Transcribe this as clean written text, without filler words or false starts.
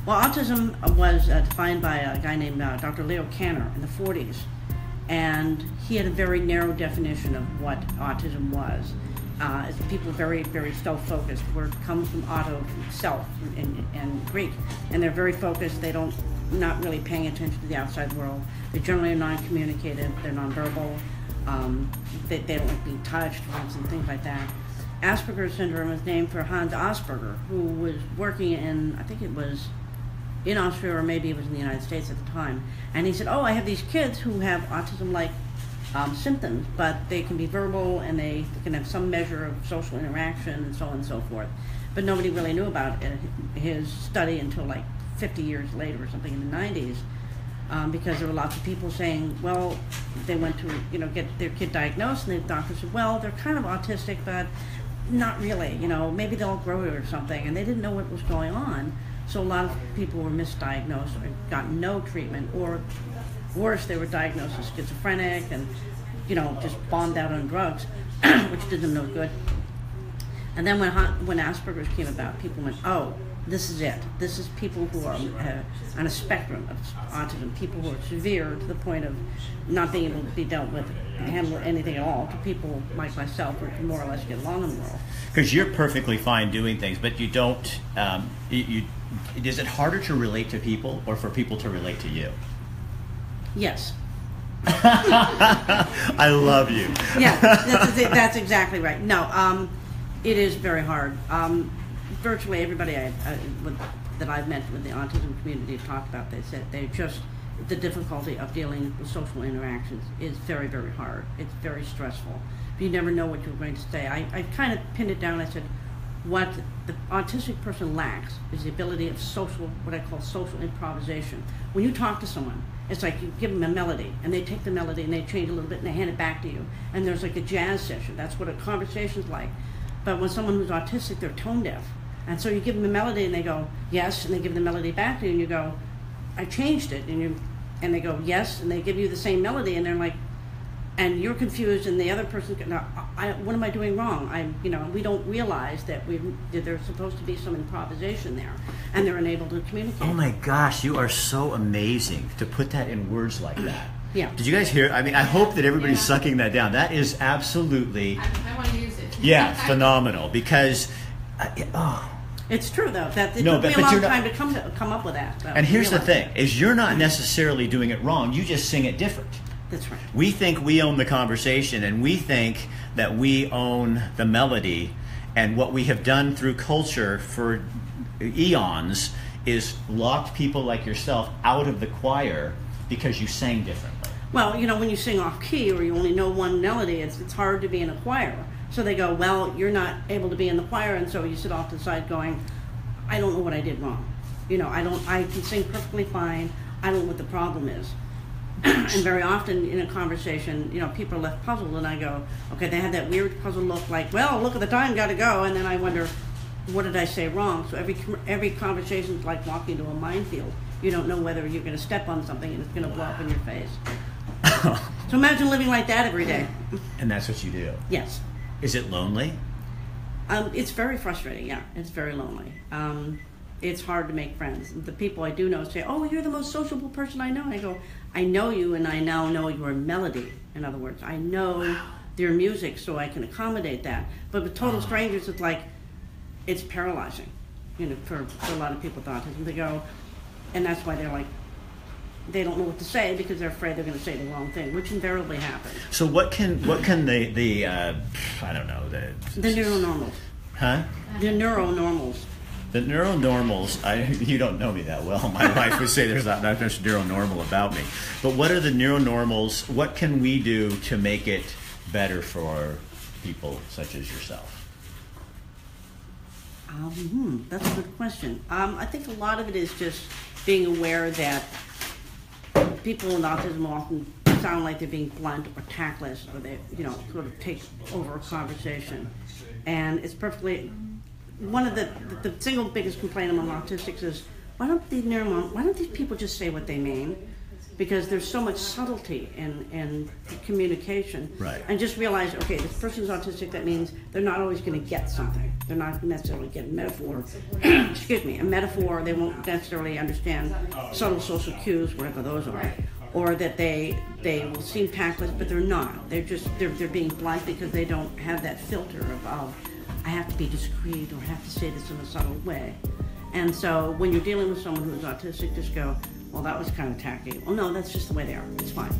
Well, autism was defined by a guy named Dr. Leo Kanner in the 40s, and he had a very narrow definition of what autism was. It's people very, very self-focused. Word comes from auto, from self, and Greek, and they're very focused. They don't not really paying attention to the outside world. They generally are non-communicative. They're nonverbal. They don't like being touched, and things like that. Asperger's syndrome is named for Hans Asperger, who was working in, I think it was in Austria, or maybe it was in the United States at the time. And he said, oh, I have these kids who have autism-like symptoms, but they can be verbal and they can have some measure of social interaction and so on and so forth. But nobody really knew about his study until like 50 years later or something in the 90s, because there were lots of people saying, well, they went to get their kid diagnosed, and the doctor said, well, they're kind of autistic, but not really, maybe they'll grow it or something, and they didn't know what was going on. So a lot of people were misdiagnosed or got no treatment, or worse, they were diagnosed as schizophrenic and, just bombed out on drugs, which did them no good. And then when Asperger's came about, people went, oh, this is it. This is people who are on a spectrum of autism, people who are severe to the point of not being able to be dealt with, handle anything at all, to people like myself who can more or less get along in the world. Because you're perfectly fine doing things, but you don't, is it harder to relate to people or for people to relate to you? Yes. I love you. Yeah, that's exactly right. No, it is very hard. Virtually everybody that I've met with the autism community have talked about, they said the difficulty of dealing with social interactions is very, very hard. It's very stressful. You never know what you're going to say. I kind of pinned it down. I said, what the autistic person lacks is the ability of what I call social improvisation. When you talk to someone, it's like you give them a melody, and they take the melody and they change a little bit and they hand it back to you. And there's like a jazz session. That's what a conversation's like. But when someone who's autistic, they're tone deaf. And so you give them a melody and they go, yes, and they give the melody back to you and you go, I changed it. And they go, yes, and they give you the same melody, and they're like, and you're confused, and the other person, what am I doing wrong? We don't realize that there's supposed to be some improvisation there, and they're unable to communicate. Oh my gosh, you are so amazing to put that in words like that. Yeah. Did you guys hear? I mean, I hope that everybody's sucking that down. That is absolutely. I want to use it. Yeah, phenomenal, because. It's true though that it took me a long time to come up with that. And here's the thing: is you're not necessarily doing it wrong. You just sing it different. That's right. We think we own the conversation, and we think that we own the melody. And what we have done through culture for eons is locked people like yourself out of the choir because you sang differently. Well, when you sing off key or you only know one melody, it's hard to be in a choir. So they go, well, you're not able to be in the choir, and so you sit off to the side going, I don't know what I did wrong. I can sing perfectly fine. I don't know what the problem is. And very often in a conversation, people are left puzzled, and I go, okay, they had that weird puzzled look like, well, look at the time, gotta go, and then I wonder, what did I say wrong? So every conversation is like walking to a minefield. You don't know whether you're going to step on something and it's going to blow up in your face. So imagine living like that every day. And that's what you do? Yes. Is it lonely? It's very frustrating, yeah. It's very lonely. It's hard to make friends. The people I do know say, oh, you're the most sociable person I know. I go, I know you, and I now know your melody. In other words, I know their music, so I can accommodate that. But with total strangers, it's like, it's paralyzing, for a lot of people with autism. They go, and that's why they're like, they don't know what to say because they're afraid they're going to say the wrong thing, which invariably happens. So what can the I don't know, the neuronormals. Huh? The neuronormals. The neuronormals, you don't know me that well. My wife would say there's not much neuronormal about me. But what are the neuronormals? What can we do to make it better for people such as yourself? That's a good question. I think a lot of it is just being aware that people with autism often sound like they're being blunt or tactless, or they, sort of take over a conversation. And it's perfectly, one of the single biggest complaint among autistics is, why don't these people just say what they mean? because there's so much subtlety in communication. Right. And just realize, okay, this person's autistic, that means they're not always going to get something. They're not necessarily get a metaphor, excuse me, a metaphor, they won't necessarily understand subtle social cues, whatever those are. Or that they will seem tactless, but they're not. They're being blunt because they don't have that filter of I have to be discreet or I have to say this in a subtle way. And so when you're dealing with someone who's autistic, just go, well, that was kind of tacky. Well, no, that's just the way they are. It's fine.